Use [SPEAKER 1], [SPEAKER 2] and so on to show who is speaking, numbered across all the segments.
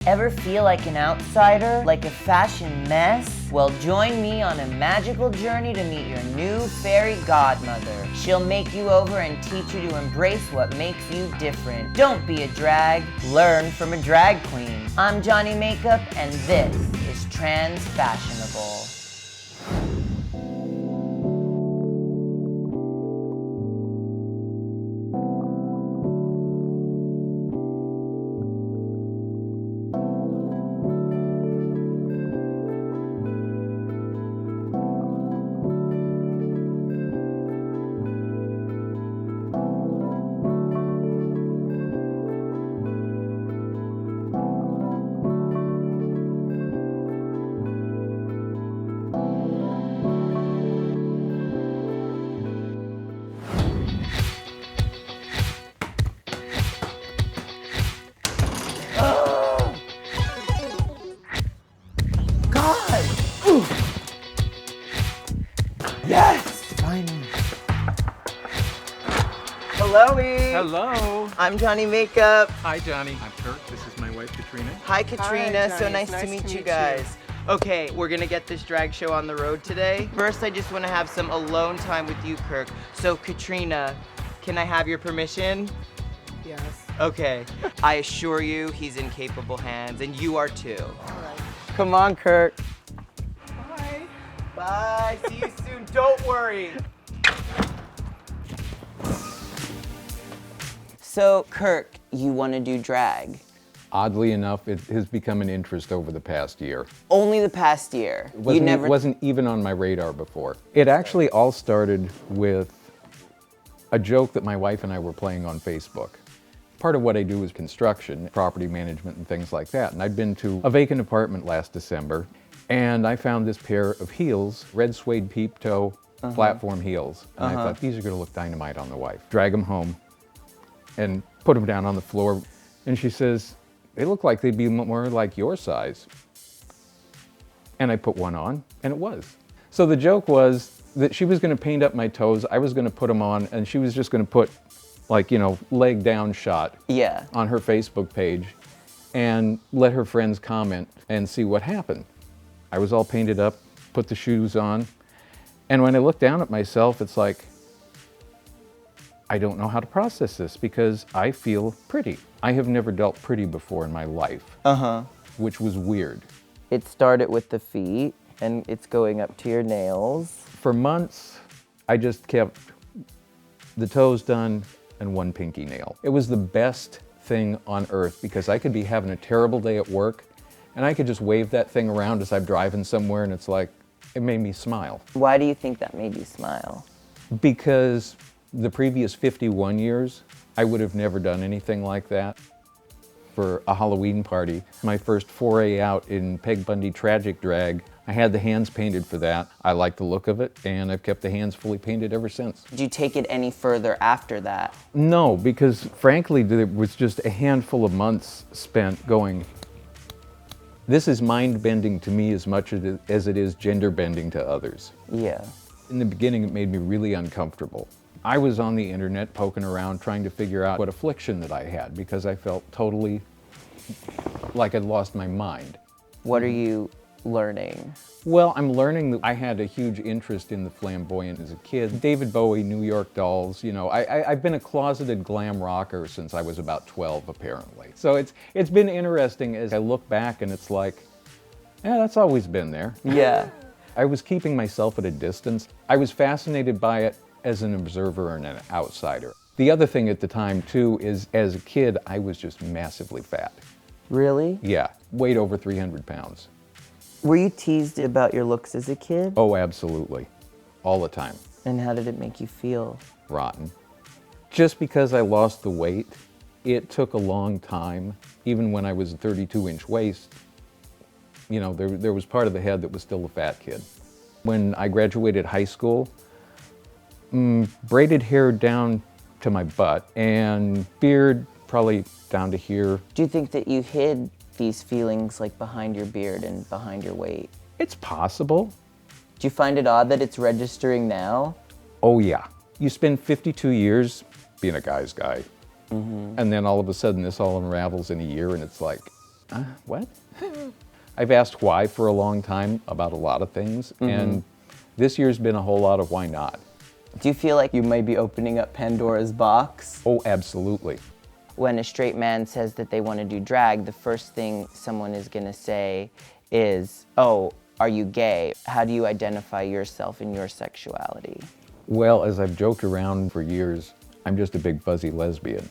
[SPEAKER 1] Ever feel like an outsider? Like a fashion mess? Well, join me on a magical journey to meet your new fairy godmother. She'll make you over and teach you to embrace what makes you different. Don't be a drag, learn from a drag queen. I'm Jonny Makeup, and this is Transfashionable. Yes! Finally. Hello-y.
[SPEAKER 2] Hello.
[SPEAKER 1] I'm Jonny Makeup.
[SPEAKER 2] Hi, Johnny. I'm Kurt. This is my wife, Katrina.
[SPEAKER 1] Hi, Katrina.
[SPEAKER 3] Hi,
[SPEAKER 1] So
[SPEAKER 3] Johnny.
[SPEAKER 1] nice to meet you guys. Okay, we're gonna get this drag show on the road today. First, I just wanna have some alone time with you, Kirk. So, Katrina, can I have your permission?
[SPEAKER 3] Yes.
[SPEAKER 1] Okay. I assure you, he's in capable hands, and you are too.
[SPEAKER 3] All right.
[SPEAKER 1] Come on, Kirk.
[SPEAKER 3] Bye.
[SPEAKER 1] Bye. See you soon. Don't worry. So, Kirk, you want to do drag?
[SPEAKER 2] Oddly enough, it has become an interest over the past year.
[SPEAKER 1] Only the past year.
[SPEAKER 2] It wasn't even on my radar before. It actually all started with a joke that my wife and I were playing on Facebook. Part of what I do is construction, property management, and things like that. And I'd been to a vacant apartment last December, and I found this pair of heels, red suede peep toe, platform heels. And I thought, these are gonna look dynamite on the wife. Drag them home and put them down on the floor. And she says, they look like they'd be more like your size. And I put one on, and it was. So the joke was that she was gonna paint up my toes, I was gonna put them on, and she was just gonna put, like, you know, leg down shot on her Facebook page and let her friends comment and see what happened. I was all painted up, put the shoes on, and when I look down at myself, it's like, I don't know how to process this because I feel pretty. I have never dealt pretty before in my life, which was weird.
[SPEAKER 1] It started with the feet, and it's going up to your nails.
[SPEAKER 2] For months, I just kept the toes done and one pinky nail. It was the best thing on earth because I could be having a terrible day at work and I could just wave that thing around as I'm driving somewhere, and it's like, it made me smile.
[SPEAKER 1] Why do you think that made you smile?
[SPEAKER 2] Because the previous 51 years, I would have never done anything like that. For a Halloween party, my first foray out in Peg Bundy tragic drag, I had the hands painted for that. I like the look of it, and I've kept the hands fully painted ever since.
[SPEAKER 1] Did you take it any further after that?
[SPEAKER 2] No, because frankly, there was just a handful of months spent going, this is mind-bending to me as much as it is gender-bending to others.
[SPEAKER 1] Yeah.
[SPEAKER 2] In the beginning, it made me really uncomfortable. I was on the internet poking around trying to figure out what affliction that I had because I felt totally like I'd lost my mind.
[SPEAKER 1] What are you learning?
[SPEAKER 2] Well, I'm learning that I had a huge interest in the flamboyant as a kid. David Bowie, New York Dolls, you know, I've been a closeted glam rocker since I was about 12, apparently. So it's been interesting as I look back and it's like, yeah, that's always been there.
[SPEAKER 1] Yeah.
[SPEAKER 2] I was keeping myself at a distance. I was fascinated by it as an observer and an outsider. The other thing at the time too is as a kid, I was just massively fat.
[SPEAKER 1] Really?
[SPEAKER 2] Yeah, weighed over 300 pounds.
[SPEAKER 1] Were you teased about your looks as a kid?
[SPEAKER 2] Oh, absolutely. All the time.
[SPEAKER 1] And how did it make you feel?
[SPEAKER 2] Rotten. Just because I lost the weight, it took a long time. Even when I was a 32-inch waist, you know, there was part of the head that was still a fat kid. When I graduated high school, braided hair down to my butt and beard probably down to here.
[SPEAKER 1] Do you think that you hid these feelings like behind your beard and behind your weight?
[SPEAKER 2] It's possible.
[SPEAKER 1] Do you find it odd that it's registering now?
[SPEAKER 2] Oh yeah. You spend 52 years being a guy's guy, and then all of a sudden this all unravels in a year and it's like, What? I've asked why for a long time about a lot of things, and this year's been a whole lot of why not.
[SPEAKER 1] Do you feel like you might be opening up Pandora's box?
[SPEAKER 2] Oh, absolutely.
[SPEAKER 1] When a straight man says that they want to do drag, the first thing someone is going to say is, oh, are you gay? How do you identify yourself and your sexuality?
[SPEAKER 2] Well, as I've joked around for years, I'm just a big fuzzy lesbian.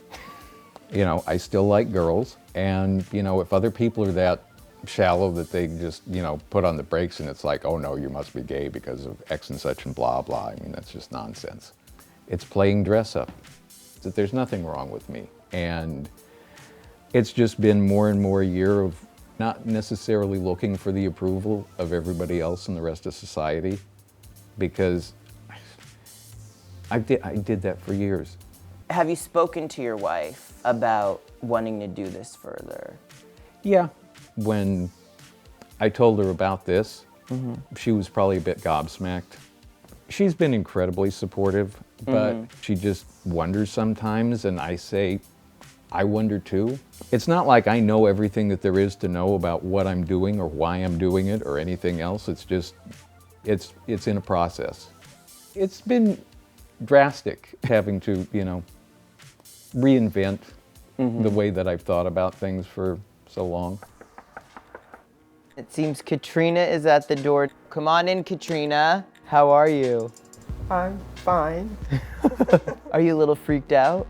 [SPEAKER 2] You know, I still like girls, and, you know, if other people are that shallow that they just, you know, put on the brakes and it's like, oh no, you must be gay because of X and such and blah, blah. I mean, that's just nonsense. It's playing dress up. That there's nothing wrong with me. And it's just been more and more a year of not necessarily looking for the approval of everybody else in the rest of society, because I did that for years.
[SPEAKER 1] Have you spoken to your wife about wanting to do this further?
[SPEAKER 2] Yeah. When I told her about this, she was probably a bit gobsmacked. She's been incredibly supportive, but she just wonders sometimes, and I say, I wonder too. It's not like I know everything that there is to know about what I'm doing or why I'm doing it or anything else. It's just, it's in a process. It's been drastic having to, you know, reinvent the way that I've thought about things for so long.
[SPEAKER 1] It seems Katrina is at the door. Come on in, Katrina. How are you?
[SPEAKER 3] I'm fine.
[SPEAKER 1] Are you a little freaked out?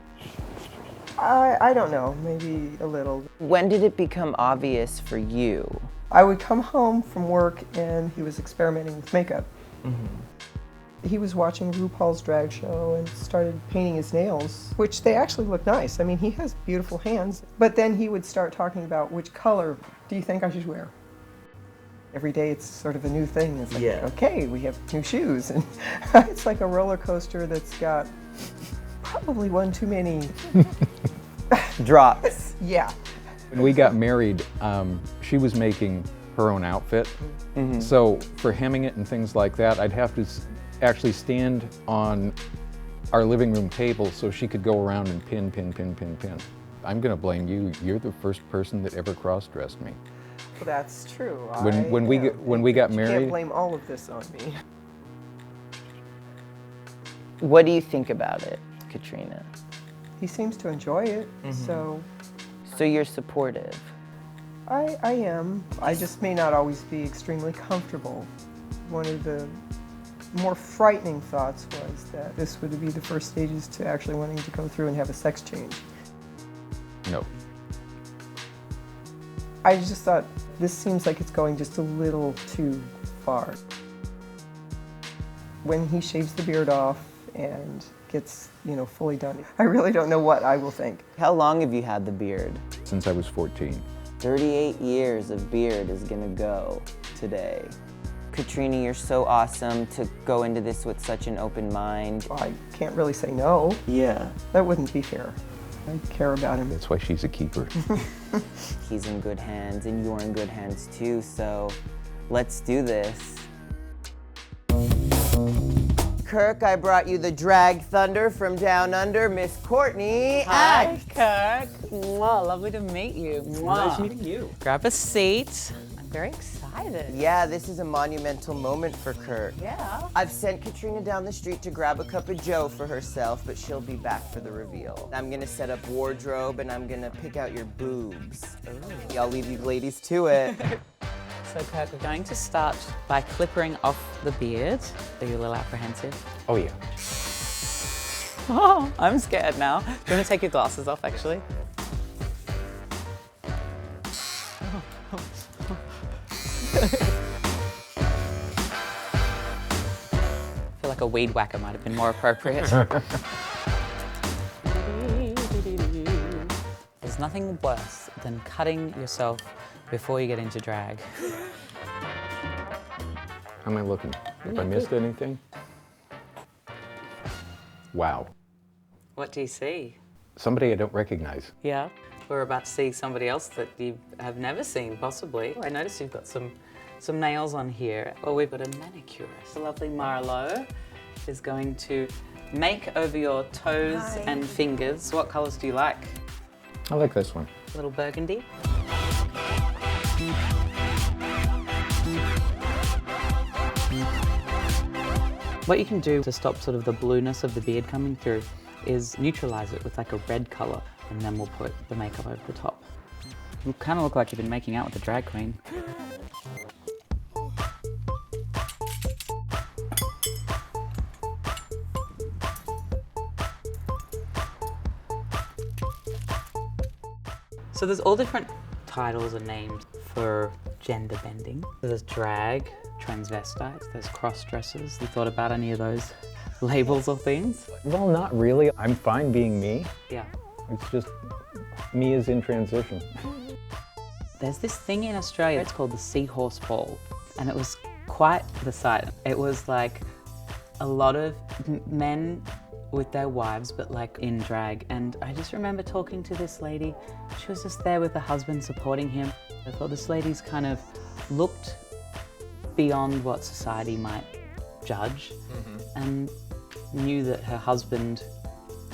[SPEAKER 3] I don't know, maybe a little.
[SPEAKER 1] When did it become obvious for you?
[SPEAKER 3] I would come home from work and he was experimenting with makeup. He was watching RuPaul's drag show and started painting his nails, which they actually look nice. I mean, he has beautiful hands. But then he would start talking about which color do you think I should wear? Every day it's sort of a new thing. It's like, okay, we have new shoes. And it's like a roller coaster that's got probably one too many
[SPEAKER 1] drops.
[SPEAKER 3] Yeah.
[SPEAKER 2] When we got married, she was making her own outfit. So for hemming it and things like that, I'd have to actually stand on our living room table so she could go around and pin. I'm gonna blame you. You're the first person that ever cross-dressed me.
[SPEAKER 3] That's true.
[SPEAKER 2] When we got married,
[SPEAKER 3] you can't blame all of this on me.
[SPEAKER 1] What do you think about it, Katrina?
[SPEAKER 3] He seems to enjoy it, so
[SPEAKER 1] you're supportive.
[SPEAKER 3] I am. I just may not always be extremely comfortable. One of the more frightening thoughts was that this would be the first stages to actually wanting to go through and have a sex change.
[SPEAKER 2] no.
[SPEAKER 3] I just thought, this seems like it's going just a little too far. When he shaves the beard off and gets, you know, fully done, I really don't know what I will think.
[SPEAKER 1] How long have you had the beard?
[SPEAKER 2] Since I was 14.
[SPEAKER 1] 38 years of beard is gonna go today. Katrina, you're so awesome to go into this with such an open mind.
[SPEAKER 3] I can't really say no.
[SPEAKER 1] Yeah.
[SPEAKER 3] That wouldn't be fair. I care about him.
[SPEAKER 2] That's why she's a keeper.
[SPEAKER 1] He's in good hands and you're in good hands too, so let's do this. Kirk, I brought you the drag thunder from down under, Miss Courtney Act.
[SPEAKER 4] Hi, Kirk. Mwah, lovely to meet you. Mwah.
[SPEAKER 5] Nice meeting you.
[SPEAKER 4] Grab a seat. I'm very excited.
[SPEAKER 1] Yeah, this is a monumental moment for Kirk.
[SPEAKER 4] Yeah.
[SPEAKER 1] I've sent Katrina down the street to grab a cup of joe for herself, but she'll be back for the reveal. I'm gonna set up wardrobe and I'm gonna pick out your boobs. Ooh. I'll leave you ladies to it.
[SPEAKER 4] So, Kirk, we're going to start by clippering off the beard. Are you a little apprehensive?
[SPEAKER 2] Oh yeah.
[SPEAKER 4] Oh, I'm scared now. Do you want to take your glasses off, actually? I feel like a weed whacker might have been more appropriate. There's nothing worse than cutting yourself before you get into drag.
[SPEAKER 2] How am I looking? Have I missed anything? Wow.
[SPEAKER 4] What do you see?
[SPEAKER 2] Somebody I don't recognize.
[SPEAKER 4] Yeah, we're about to see somebody else that you have never seen, possibly. I noticed you've got some nails on here. Well, we've got a manicurist. The lovely Marlo is going to make over your toes and fingers. What colors do you like?
[SPEAKER 2] I like this one.
[SPEAKER 4] A little burgundy. What you can do to stop sort of the blueness of the beard coming through is neutralize it with like a red color, and then we'll put the makeup over the top. You kind of look like you've been making out with a drag queen. So there's all different titles and names for gender bending. There's drag, transvestites, there's cross-dressers. You thought about any of those labels or things?
[SPEAKER 2] Well, not really. I'm fine being me.
[SPEAKER 4] Yeah.
[SPEAKER 2] It's just me is in transition.
[SPEAKER 4] There's this thing in Australia, it's called the Seahorse Ball, and it was quite the sight. It was like a lot of men with their wives, but like in drag. And I just remember talking to this lady. She was just there with her husband supporting him. I thought this lady's kind of looked beyond what society might judge and knew that her husband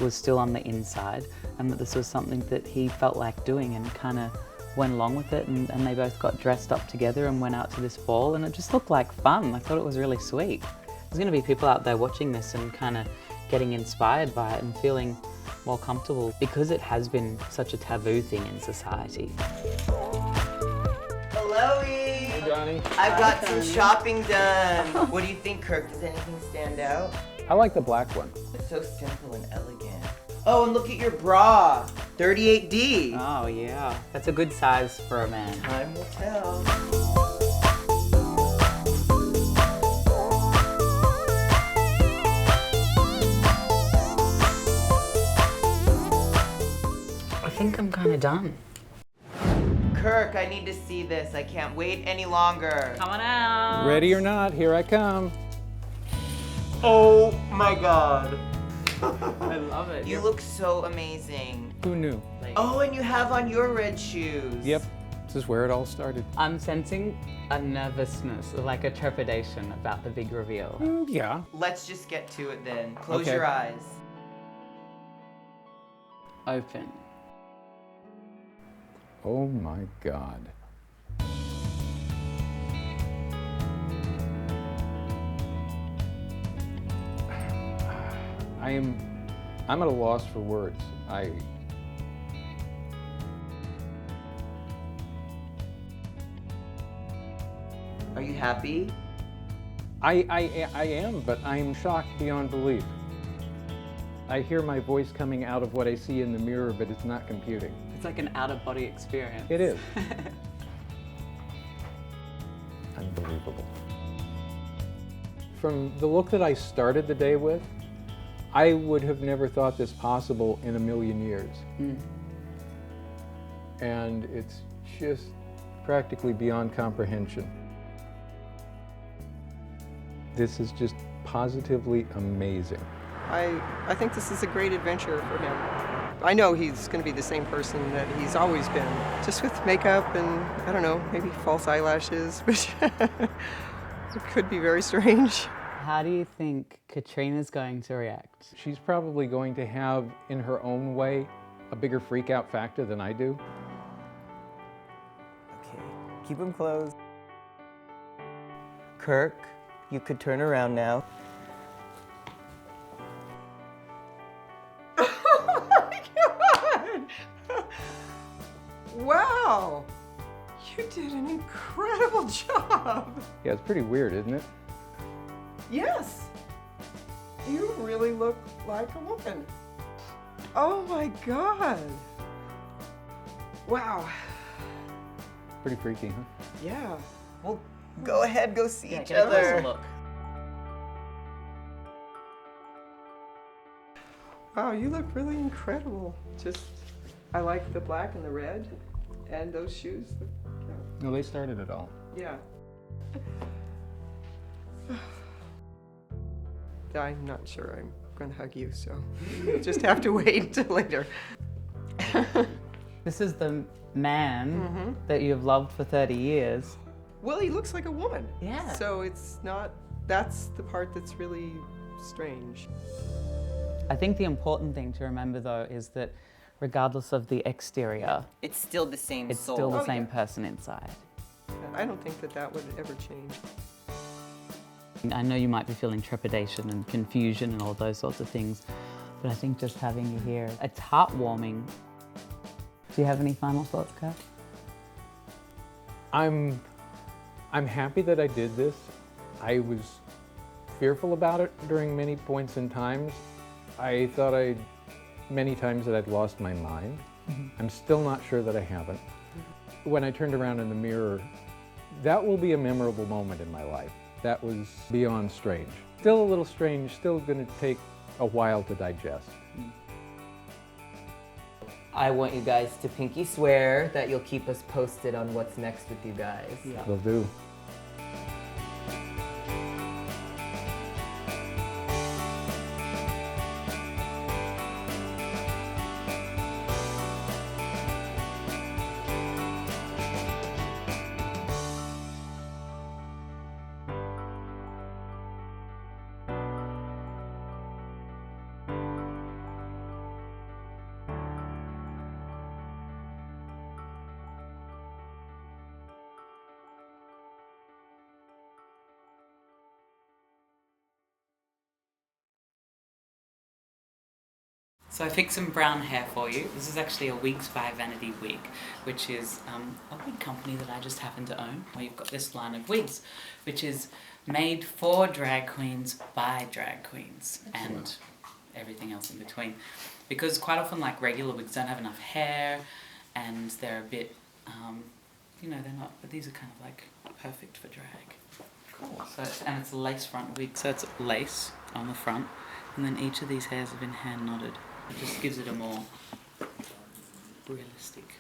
[SPEAKER 4] was still on the inside and that this was something that he felt like doing, and kind of went along with it, and they both got dressed up together and went out to this ball, and it just looked like fun. I thought it was really sweet. There's going to be people out there watching this and kind of getting inspired by it and feeling more comfortable, because it has been such a taboo thing in society.
[SPEAKER 1] Hello,
[SPEAKER 2] Hey, Johnny.
[SPEAKER 1] I've got some shopping done. What do you think, Kirk? Does anything stand out?
[SPEAKER 2] I like the black one.
[SPEAKER 1] It's so simple and elegant. Oh, and look at your bra. 38D.
[SPEAKER 4] Oh yeah, that's a good size for a man.
[SPEAKER 1] Time will tell.
[SPEAKER 4] I think I'm kind of done.
[SPEAKER 1] Kirk, I need to see this. I can't wait any longer.
[SPEAKER 4] Come on out.
[SPEAKER 2] Ready or not, here I come.
[SPEAKER 1] Oh my God.
[SPEAKER 4] I love it.
[SPEAKER 1] You look so amazing.
[SPEAKER 2] Who knew?
[SPEAKER 1] Oh, and you have on your red shoes.
[SPEAKER 2] Yep, this is where it all started.
[SPEAKER 4] I'm sensing a nervousness, like a trepidation about the big reveal.
[SPEAKER 2] Yeah.
[SPEAKER 1] Let's just get to it then. Close
[SPEAKER 2] Okay.
[SPEAKER 1] your eyes.
[SPEAKER 4] Open.
[SPEAKER 2] Oh my God. I'm at a loss for words.
[SPEAKER 1] Are you happy?
[SPEAKER 2] I am, but I'm shocked beyond belief. I hear my voice coming out of what I see in the mirror, but it's not computing.
[SPEAKER 4] It's like an out-of-body experience.
[SPEAKER 2] It is. Unbelievable. From the look that I started the day with, I would have never thought this possible in a million years. And it's just practically beyond comprehension. This is just positively amazing.
[SPEAKER 3] I think this is a great adventure for him. I know he's going to be the same person that he's always been, just with makeup and, I don't know, maybe false eyelashes, which it could be very strange.
[SPEAKER 4] How do you think Katrina's going to react?
[SPEAKER 2] She's probably going to have, in her own way, a bigger freak out factor than I do.
[SPEAKER 1] Okay, keep them closed. Kirk, you could turn around now.
[SPEAKER 3] Oh my God! Wow! You did an incredible job!
[SPEAKER 2] Yeah, it's pretty weird, isn't it?
[SPEAKER 3] Yes! You really look like a woman. Oh my God! Wow.
[SPEAKER 2] Pretty freaky, huh?
[SPEAKER 3] Yeah.
[SPEAKER 1] Well, go ahead, go see each
[SPEAKER 4] Get a closer
[SPEAKER 1] other.
[SPEAKER 4] look.
[SPEAKER 3] Wow, you look really incredible. I like the black and the red, and those shoes.
[SPEAKER 2] No, they started it all.
[SPEAKER 3] Yeah. I'm not sure I'm going to hug you, so you'll just have to wait until later.
[SPEAKER 4] This is the man that you've loved for 30 years.
[SPEAKER 3] Well, he looks like a woman.
[SPEAKER 4] Yeah.
[SPEAKER 3] So it's not, that's the part that's really strange.
[SPEAKER 4] I think the important thing to remember though is that regardless of the exterior,
[SPEAKER 1] It's still the same
[SPEAKER 4] it's
[SPEAKER 1] soul.
[SPEAKER 4] still the
[SPEAKER 3] Oh,
[SPEAKER 4] same
[SPEAKER 3] yeah.
[SPEAKER 4] person inside.
[SPEAKER 3] I don't think that that would ever change.
[SPEAKER 4] I know you might be feeling trepidation and confusion and all those sorts of things, but I think just having you here, it's heartwarming. Do you have any final thoughts, Kurt?
[SPEAKER 2] I'm happy that I did this. I was fearful about it during many points in times. I thought many times that I'd lost my mind. I'm still not sure that I haven't. When I turned around in the mirror, that will be a memorable moment in my life. That was beyond strange. Still a little strange, still gonna take a while to digest.
[SPEAKER 1] I want you guys to pinky swear that you'll keep us posted on what's next with you guys.
[SPEAKER 2] Will do.
[SPEAKER 4] So I picked some brown hair for you. This is actually a Wigs by Vanity Wig, which is a wig company that I just happen to own. Well, you've got this line of wigs, which is made for drag queens by drag queens and everything else in between. Because quite often, like, regular wigs don't have enough hair and they're a bit, you know, they're not, but these are kind of like perfect for drag. Cool. So, and it's a lace front wig, so it's lace on the front, and then each of these hairs have been hand knotted. It just gives it a more realistic